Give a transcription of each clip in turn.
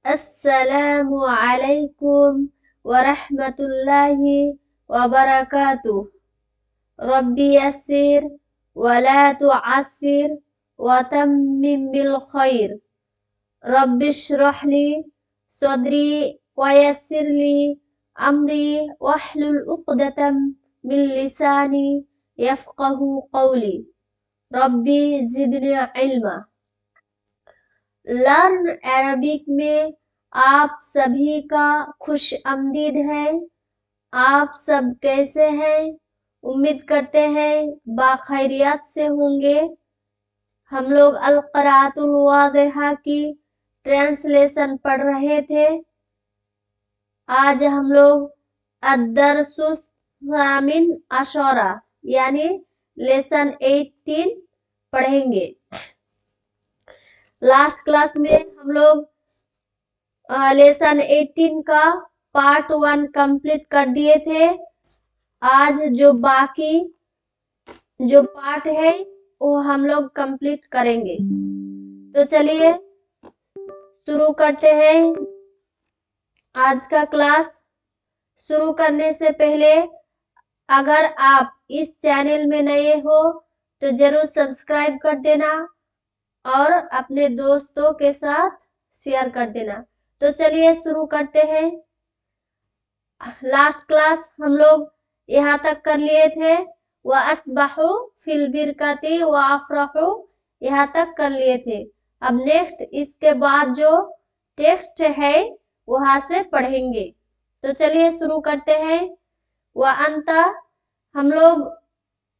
अस्सलामु अलैकुम व रहमतुल्लाहि व बरकातुह। रब्बी यस्सिर व ला तुअस्सिर व तम्मिम बिल खैर। रब्बि इश्रह ली सदरी व यस्सिर ली अमरी वहलुल उक़दतम मिन लिसानी यफ़क़हू क़ौली। रब्बी ज़िदनी इल्मा। लर्न अरबिक में आप सभी का खुश आमदीद है। आप सब कैसे हैं? उम्मीद करते हैं बाखैरियत से होंगे। हम लोग अल क़राअतुल वाज़िहा की ट्रांसलेशन पढ़ रहे थे। आज हम लोग अद-दर्सुस सामिन अशरा यानी लेसन 18 पढ़ेंगे। लास्ट क्लास में हम लोग लेसन 18 का पार्ट 1 कंप्लीट कर दिए थे। आज जो बाकी जो पार्ट है वो हम लोग कंप्लीट करेंगे। तो चलिए शुरू करते हैं आज का क्लास। शुरू करने से पहले अगर आप इस चैनल में नए हो तो जरूर सब्सक्राइब कर देना और अपने दोस्तों के साथ शेयर कर देना। तो चलिए शुरू करते हैं। लास्ट क्लास हम लोग यहाँ तक कर लिए थे। व अस्बहु फिल बिरकती व अफरहु यहाँ तक कर लिए थे। अब नेक्स्ट इसके बाद जो टेक्स्ट है वहां से पढ़ेंगे। तो चलिए शुरू करते हैं। व अंता हम लोग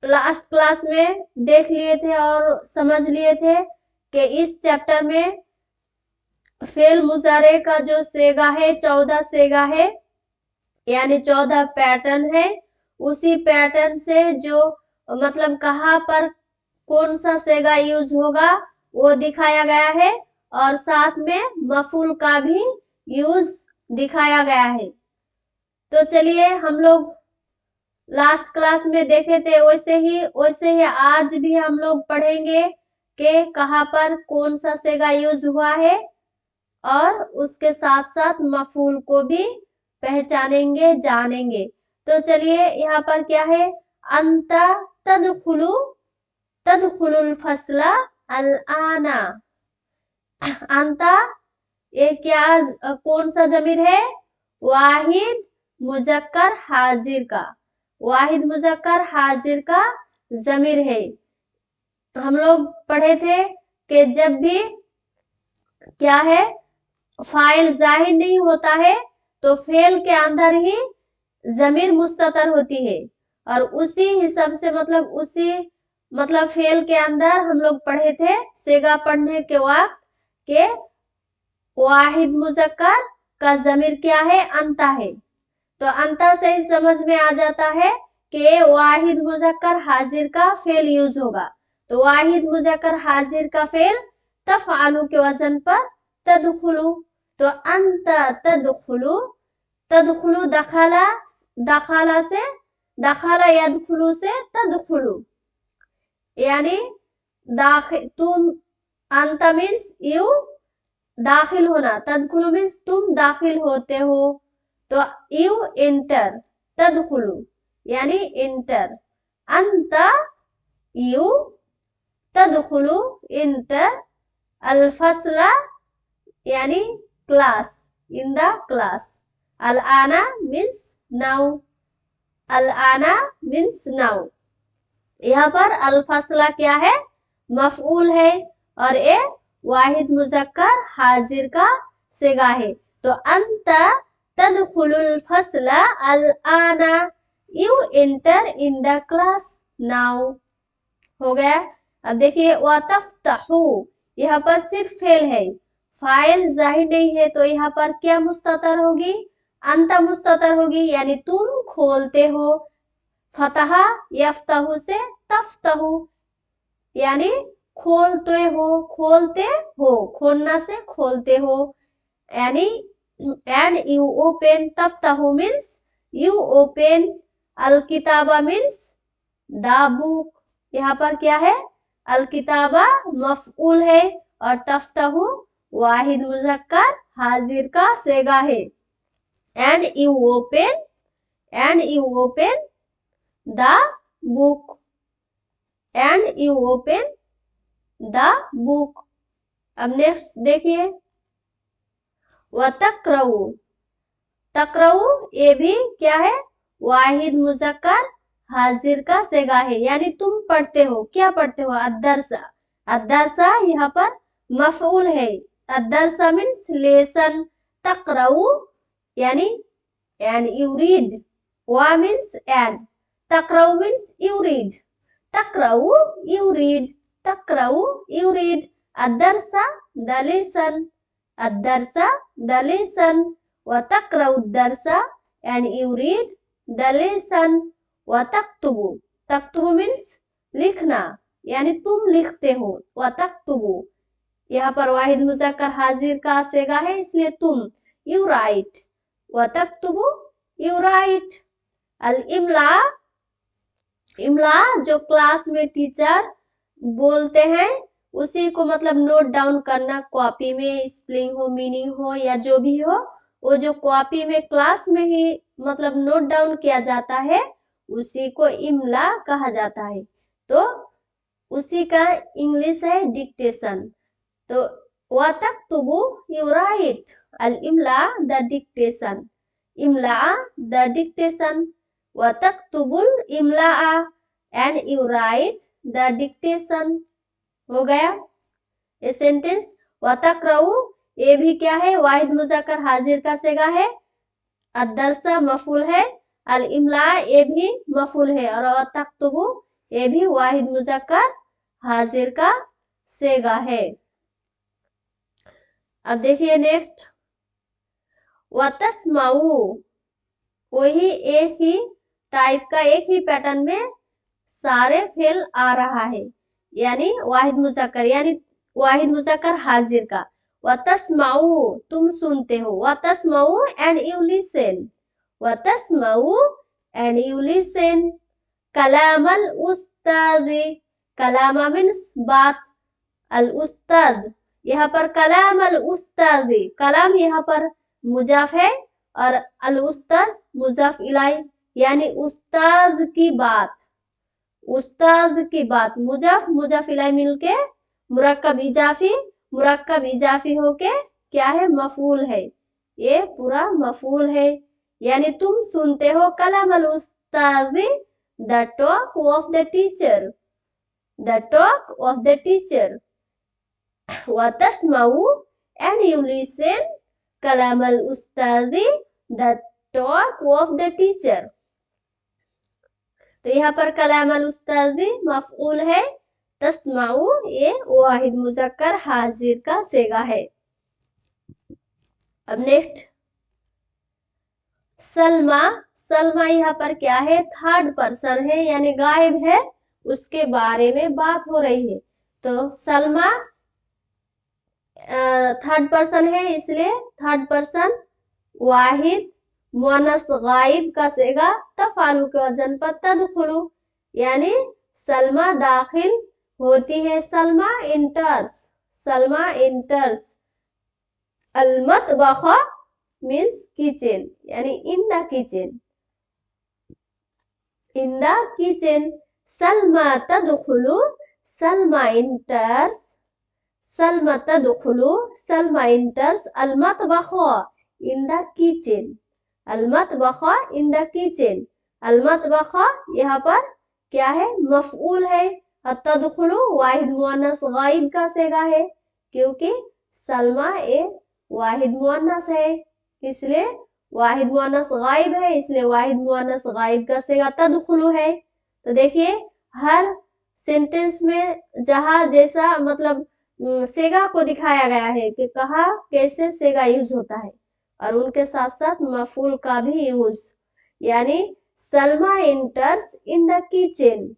लास्ट क्लास में देख लिए थे और समझ लिए थे कि इस चैप्टर में फेल मुजारे का जो सेगा है 14 सेगा है यानी 14 पैटर्न है। उसी पैटर्न से जो मतलब कहाँ पर कौन सा सेगा यूज होगा वो दिखाया गया है और साथ में मफूल का भी यूज दिखाया गया है। तो चलिए हम लोग लास्ट क्लास में देखे थे वैसे ही आज भी हम लोग पढ़ेंगे कि कहाँ पर कौन सा सेगा यूज हुआ है और उसके साथ साथ मफूल को भी पहचानेंगे जानेंगे। तो चलिए यहाँ पर क्या है, अंता तदखुलुल फसला अल आना। अंता ये क्या कौन सा जमीर है? वाहिद मुजक्कर हाजिर का, वाहिद मुजक्कर हाजिर का जमीर है। हम लोग पढ़े थे कि जब भी क्या है फाइल जाहिर नहीं होता है तो फेल के अंदर ही जमीर मुस्ततर होती है और उसी हिसाब से मतलब फेल के अंदर हम लोग पढ़े थे सेगा पढ़ने के वक्त के वाहिद मुजक्कर का जमीर क्या है? अंता है। तो अंता से ही समझ में आ जाता है कि वाहिद मुजक्कर हाजिर का फेल यूज होगा। तो वाहिद मुजक्कर हाजिर का फेल तफआलु के वजन पर तदखुलु। तो अंता तदखुलु, तदखुलु दखाला से दखाला यदखुलु से तदखुलु यानी दाखिल, तुम अंता मीन्स यू दाखिल होना, तदखुलु मीन्स तुम दाखिल होते हो। तो यू एंटर, तदखुलु यानी एंटर, अंता यू तदखुलु एंटर, अल फसला यानी क्लास, इन द क्लास, अल आना मीन्स नाउ, अल आना मीन्स नाउ। यहाँ पर अल फसला क्या है? मफऊल है और ये वाहिद मुजक्कर हाजिर का सेगा है। तो अंता तदखुलुल फसला अल आना, you enter in the class now. हो गया। अब देखिए व तफ्तहु, यहाँ पर सिर्फ फेल है, फाइल जाहिर नहीं है तो यहाँ पर क्या मुस्ततर होगी? अंता मुस्ततर होगी यानी तुम खोलते हो। फतहा यफ्तहु से तफ्तहु यानी खोलते हो, खोलते हो, खोलना से खोलते हो यानी एंड यू ओपन, तफ्तहु मीन्स यू ओपन, अल किताबा मीन्स द बुक। यहाँ पर क्या है? अल किताबा मफऊल है और तफ्तहु वाहिद मुजक्कर हाजिर का सेगा है। And you open the book, and you open the book. अब नेक्स्ट देखिए, व तकरऊ, तकरऊ ये भी क्या है, वाहिद मुजक्कर हाजिर का सेगा है, यानी तुम पढ़ते हो, क्या पढ़ते हो, अदरसा। अदरसा यहाँ पर मफऊल है, अदरसा मीन्स लेसन, तकरऊ यानी एंड यू रीड, वा मीन्स एंड, तकरऊ मीन्स यू रीड, तकरऊ यू रीड, तकरऊ यू रीड, अदरसा द लेसन, अदरसा द लेसन, व तकरऊ दरसा and you read the lesson, व तक्तुबु, तक्तुबु मीन्स लिखना, यानी तुम लिखते हो, व तक्तुबु यहाँ पर वाहिद मुजक्कर हाजिर का सेगा है, इसलिए तुम, यू राइट, व तक्तुबु यू राइट। अल इमला, इमला जो क्लास में टीचर बोलते हैं उसी को मतलब नोट डाउन करना, कॉपी में स्पेलिंग हो, मीनिंग हो या जो भी हो, वो जो कॉपी में क्लास में ही मतलब नोट डाउन किया जाता है उसी को इमला कहा जाता है। तो उसी का इंग्लिश है डिक्टेशन। तो व तक्तुबु यू राइट, अल इमला द डिक्टेशन, इमला द डिक्टेशन, व तक्तुबुल इमला and you write the dictation. हो गया ये सेंटेंस। व तकरऊ ये भी क्या है, वाहिद मुजक्कर हाजिर का सेगा है, अदरसा मफूल है, अल इमला ये भी मफूल है, और तक्तुबु ये भी वाहिद मुजक्कर हाजिर का सेगा है। अब देखिए नेक्स्ट, व तस्माऊ, वही एक ही टाइप का, एक ही पैटर्न में सारे फेल आ रहा है, यानी वाहिद मुजक्कर, यानी वाहिद मुजक्कर हाजिर का। व तस्माऊ तुम सुनते हो, व तस्माऊ एंड यू लिसन, व तस्माऊ and you listen, कलामल Ustad, कलामा means बात, अल उस्ताद यहाँ पर कलामल उस्ताद, कलाम यहाँ पर मुजाफ है और अल उस्ताद मुजाफ इलाई, यानी उस्ताद की बात, उस्ताद की बात, मुजाफ मुजाफ इलाई मिलके मुरक्कब इजाफी होके क्या है, मफूल है, ये पूरा मफूल है, यानी तुम सुनते हो कलाम अल उस्ताद, the talk of the teacher, the talk of the teacher, व तस्माऊ and you listen Kalam Al Ustad, the talk of the teacher. तो यहाँ पर कलाम अल उस्ताद मफऊल है, तस्माऊ ये वाहिद मुजक्कर हाजिर का सेगा है। अब नेक्स्ट सलमा, सलमा यहाँ पर क्या है, थर्ड पर्सन है, यानी गायब है, उसके बारे में बात हो रही है। तो सलमा थर्ड पर्सन है, इसलिए थर्ड पर्सन वाहिद मुअन्नस गायब का सेगा तफालु के वजन पर तदखुलु, यानी सलमा दाखिल होती है, सलमा इंटर्स, सलमा इंटर्स, अल मतबख मीन्स किचन, यानी in the kitchen, in the kitchen, Salma तदखुलु, सलमा इंटर्स, सलमा तदखुलु, सलमा इंटर्स अल मतबख इन द किचन, अल मतबख इन द किचन, अल मतबख यहाँ पर क्या है, मफऊल है, तदखुलु वाहिद मुअन्नस गायब का सेगा है, क्योंकि सलमा एक वाहिद मुअन्नस है, इसलिए वाहिद मुअन्नस गायब है, इसलिए वाहिद मुअन्नस गायब का सेगा तदखुलु है। तो देखिए हर सेंटेंस में जहां जैसा मतलब सेगा को दिखाया गया है कि कहा कैसे सेगा यूज होता है, और उनके साथ साथ मफूल का भी यूज, यानी Salma enters in the kitchen,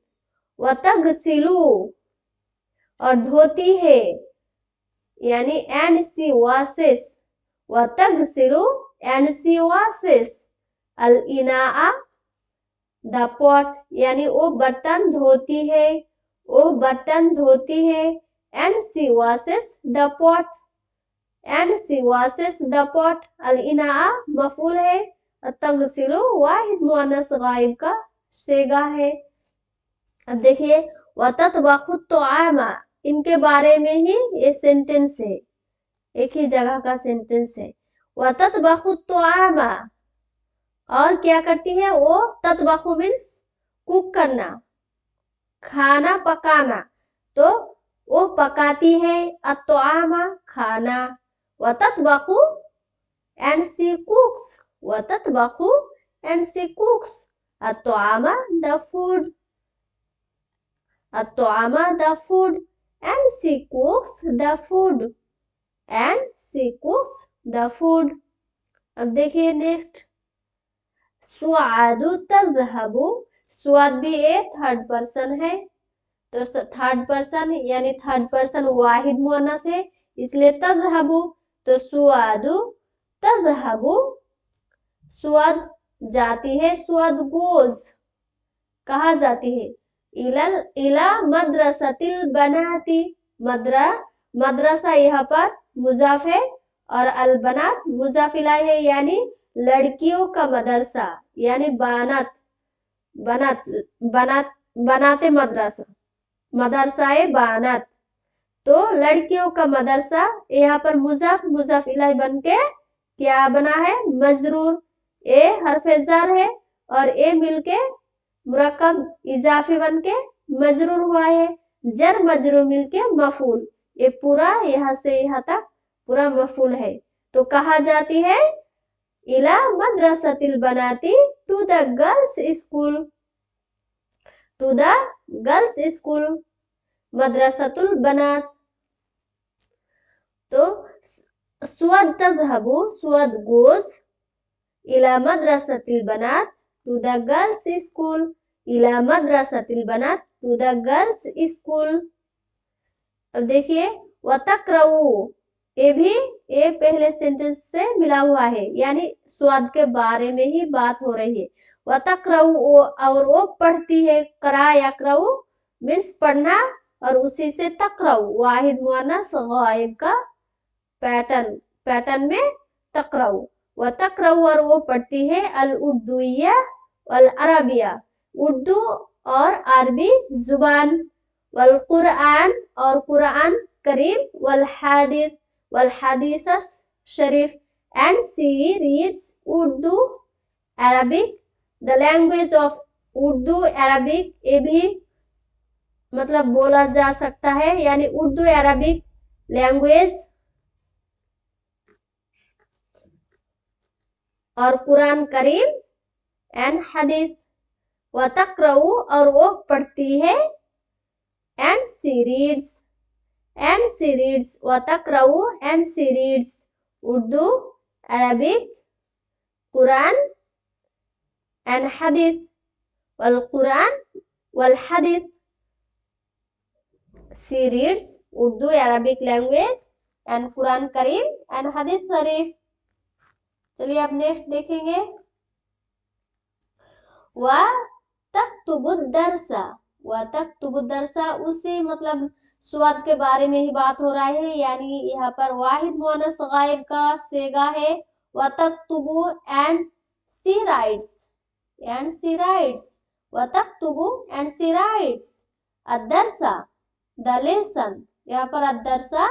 व तगसिलु और धोती है, यानी एंड सी वॉशेस, व तगसिलु एंड सी वॉशेस अल इनाआ द पॉट, यानी वो बर्तन धोती है, वो बर्तन धोती है, and she washes the pot, and she washes the pot. अल इना मफूल है, तगसिलु वाहिद मुअन्नस गायब का सेगा है। अब देखिए वततबखु तोआमा, इनके बारे में ही ये सेंटेंस है, एक ही जगह का सेंटेंस है। वततबखु तोआमा, और क्या करती है वो, ततबखु मीन्स कुक करना, खाना पकाना, तो वो पकाती है, अतोआमा खाना, वततबखु and she cooks, वततबखु and she cooks, अतोआमा the food, अतोआमा the food, and she cooks the food, and she cooks the food। अब देखिए नेक्स्ट, सुआदु तज़हबु, सुआद भी एक थर्ड पर्सन है, तो थर्ड पर्सन यानी थर्ड पर्सन वाहिद मुअन्नस है, इसलिए तज़हबु, तो सुआदु तज़हबु, सुआद जाती है, सुआद गोज कहा जाती है, इला मदरसतिल बनाती, मदरसा यहाँ पर मुजाफ है और अल बनात मुजाफ इलाही है, यानी लड़कियों का मदरसा, यानी बनात बनाते मदरसा, मदरसाए बानात, तो लड़कियों का मदरसा, यहाँ पर मुजाफ इलाही बन के क्या बना है, मजरूर, ए हरफे जार है और ए मिलके मुरक्कब इजाफी बन के मजरूर हुआ है, जर मजरूर मिलके मफूल, ये पूरा यहाँ से यहाँ तक पूरा मफूल है, तो कहा जाती है इला मदरसतिल बनाती, to the girls school, to the girls school, मदरसतुल बनात। तो सुअद तज़हबु, सुअद गोज, इला मदरसतिल बनात, टू द गर्ल्स स्कूल, इला मदरसतिल बनात, टू द गर्ल्स स्कूल। अब देखिए वतक़रऊ, ये भी ये पहले सेंटेंस से मिला हुआ है, यानी स्वाद के बारे में ही बात हो रही है। वतक़रऊ, और वो पढ़ती है, करा यक़रऊ मीन्स पढ़ना, और उसी से तक़रऊ वाहिद मुअन्नस गायब का पैटर्न में तक़रऊ, वतक़रऊ और वो पढ़ती है, अल उर्दुइया वल अरबिया, उर्दू और अरबी जुबान, वल कुरआन और कुरआन करीम, वल हदीस शरीफ, and she reads Urdu Arabic, the language of Urdu Arabic, ये भी मतलब बोला जा सकता है, यानी उर्दू अरबिक लैंग्वेज, और कुरान करीम एंड हदीस, वतक़रऊ और वो पढ़ती है, एंड सी रीड्स, वतक़रऊ and she reads, Urdu Arabic Quran and Hadith, वल कुरान वल हदीस, she reads Urdu Arabic language and Quran करीम एंड हदीस शरीफ। चलिए अब नेक्स्ट देखेंगे, व तक्तुबु दरसा, उसी मतलब स्वाद के बारे में ही बात हो रहा है, यानी यहाँ पर वाहिद मुअन्नस गायब का सेगा है, व तक्तुबु एंड सी राइट्स, व तक्तुबु एंड सी राइट्स, अदरसा द लेसन, यहाँ पर अदरसा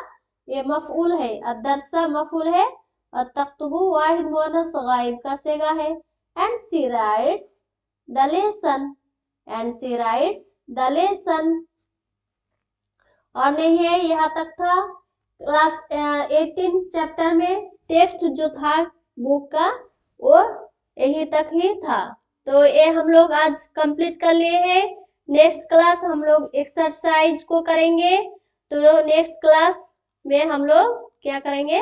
ये मफऊल है, अदरसा मफऊल है, और तक्तुबु वाहिद मुअन्नस गायब का सेगा है, and she writes the lesson, and she writes the lesson. और नहीं है, यहाँ तक था क्लास 18 चैप्टर में टेक्स्ट जो था बुक का वो यही तक ही था, तो ये हम लोग आज कंप्लीट कर लिए हैं। नेक्स्ट क्लास हम लोग एक्सरसाइज को करेंगे, तो नेक्स्ट क्लास में हम लोग क्या करेंगे,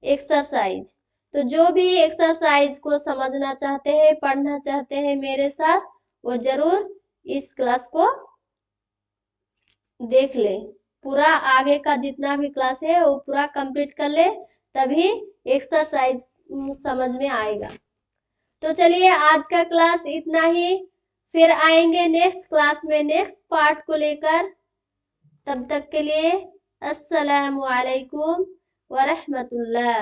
एक्सरसाइज। तो जो भी एक्सरसाइज को समझना चाहते हैं, पढ़ना चाहते हैं मेरे साथ, वो जरूर इस क्लास को देख ले, पूरा आगे का जितना भी क्लास है वो पूरा कंप्लीट कर ले, तभी एक्सरसाइज समझ में आएगा। तो चलिए आज का क्लास इतना ही, फिर आएंगे नेक्स्ट क्लास में नेक्स्ट पार्ट को लेकर। तब तक के लिए अस्सलामु अलैकुम व रहमतुल्लाह।